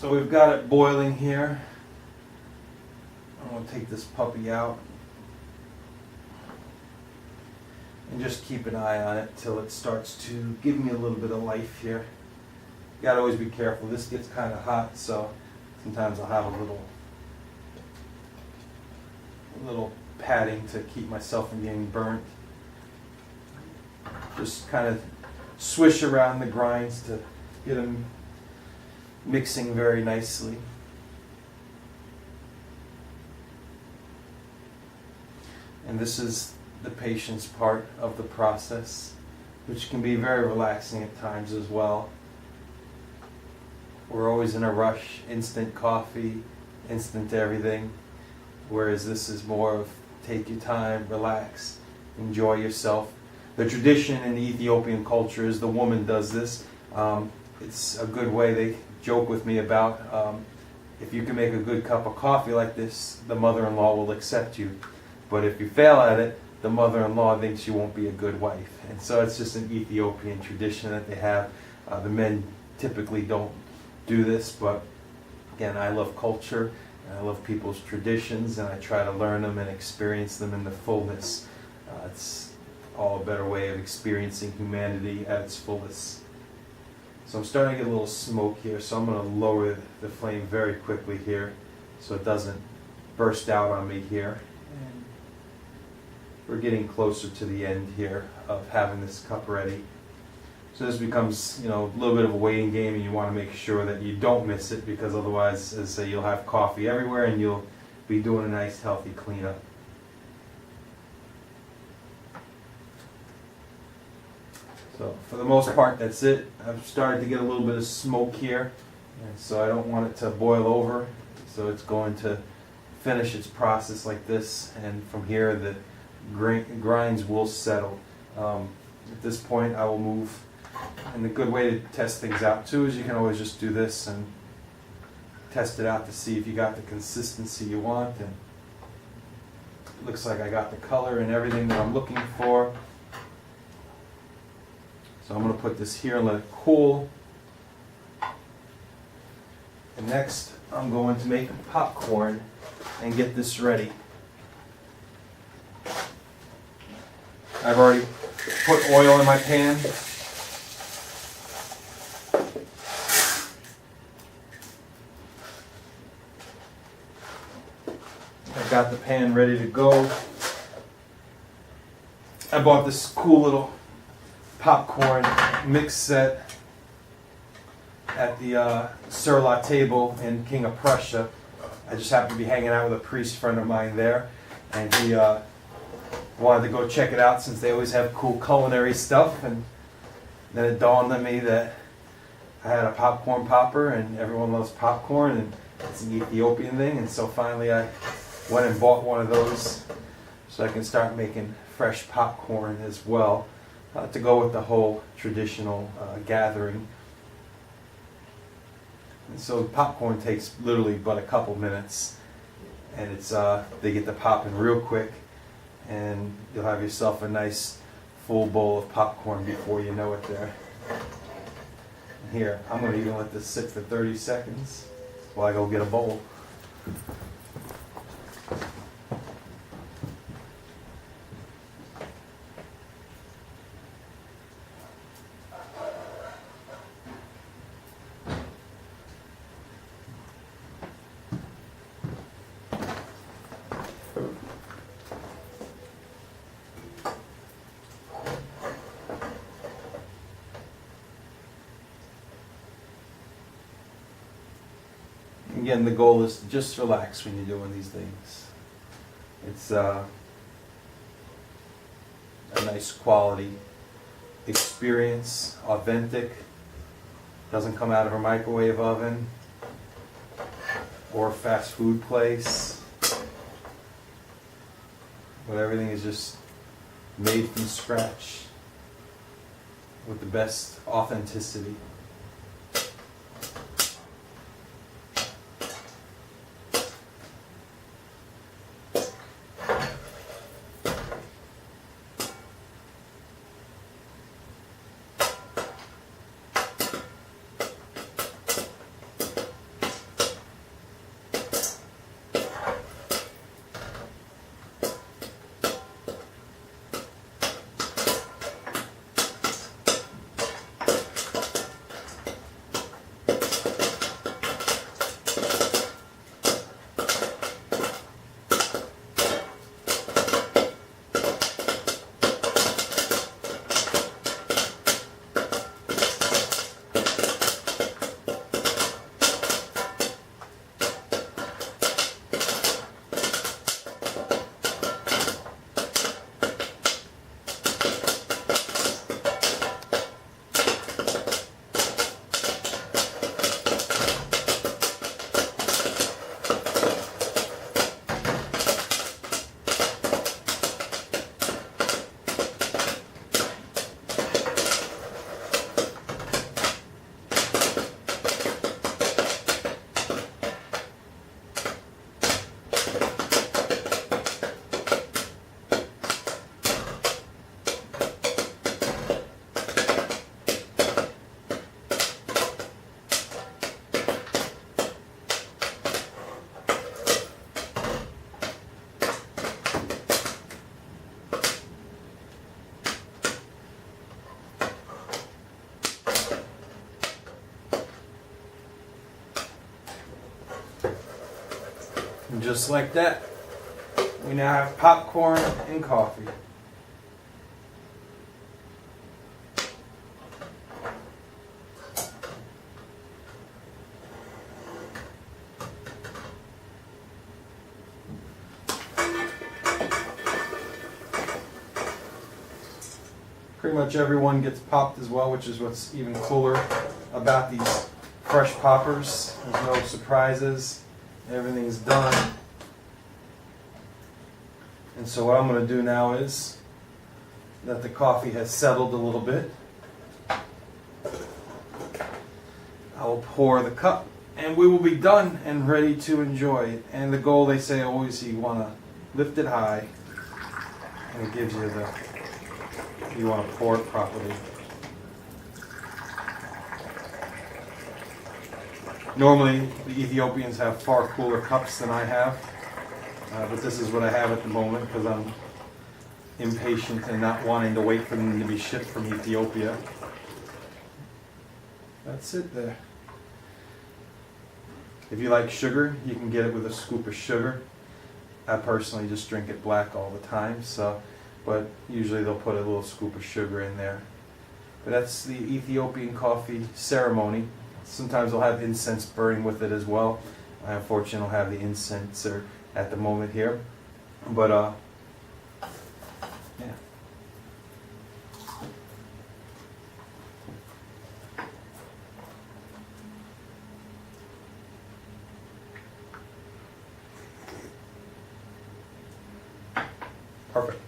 So we've got it boiling here. I'm going to take this puppy out and just keep an eye on it till it starts to give me a little bit of life here. You got to always be careful. This gets kind of hot, so sometimes I'll have a little padding to keep myself from getting burnt. Just kind of swish around the grinds to get them mixing very nicely. And this is the patience part of the process, which can be very relaxing at times as well. We're always in a rush, instant coffee, instant everything, whereas this is more of take your time, relax, enjoy yourself. The tradition in the Ethiopian culture is the woman does this. It's a good way. They joke with me about if you can make a good cup of coffee like this, the mother-in-law will accept you. But if you fail at it, the mother-in-law thinks you won't be a good wife. And so it's just an Ethiopian tradition that they have. The men typically don't do this, but again, I love culture, and I love people's traditions, and I try to learn them and experience them in the fullness. It's all a better way of experiencing humanity at its fullest. So I'm starting to get a little smoke here, so I'm going to lower the flame very quickly here so it doesn't burst out on me here. And we're getting closer to the end here of having this cup ready. So this becomes, a little bit of a waiting game, and you want to make sure that you don't miss it, because otherwise, as I say, you'll have coffee everywhere and you'll be doing a nice healthy cleanup. So for the most part, that's it. I've started to get a little bit of smoke here, and so I don't want it to boil over. So it's going to finish its process like this, and from here the grinds will settle. At this point, I will move. And the good way to test things out too is you can always just do this and test it out to see if you got the consistency you want. And it looks like I got the color and everything that I'm looking for. So I'm going to put this here and let it cool. And next, I'm going to make popcorn and get this ready. I've already put oil in my pan. I've got the pan ready to go. I bought this cool little popcorn mix set at the Sur La table in King of Prussia. I just happened to be hanging out with a priest friend of mine there, and he wanted to go check it out since they always have cool culinary stuff. And then it dawned on me that I had a popcorn popper, and everyone loves popcorn, and it's an Ethiopian thing. And so finally I went and bought one of those so I can start making fresh popcorn as well, to go with the whole traditional gathering. And so popcorn takes literally but a couple minutes, and it's they get to popping real quick, and you'll have yourself a nice full bowl of popcorn before you know it there. And here, I'm going to even let this sit for 30 seconds while I go get a bowl. Again, the goal is to just relax when you're doing these things. It's a nice quality experience, authentic, doesn't come out of a microwave oven or a fast food place, but everything is just made from scratch with the best authenticity. just like that, we now have popcorn and coffee. Pretty much everyone gets popped as well, which is what's even cooler about these fresh poppers. There's no surprises. Everything's done. And so what I'm going to do now is that the coffee has settled a little bit. I will pour the cup and we will be done and ready to enjoy it. And the goal, they say always, you want to lift it high and it gives you you want to pour it properly. Normally, the Ethiopians have far cooler cups than I have, but this is what I have at the moment because I'm impatient and not wanting to wait for them to be shipped from Ethiopia. That's it there. If you like sugar, you can get it with a scoop of sugar. I personally just drink it black all the time, but usually they'll put a little scoop of sugar in there. But that's the Ethiopian coffee ceremony. Sometimes they'll have incense burning with it as well. I unfortunately don't have the incense at the moment here. But yeah. Perfect.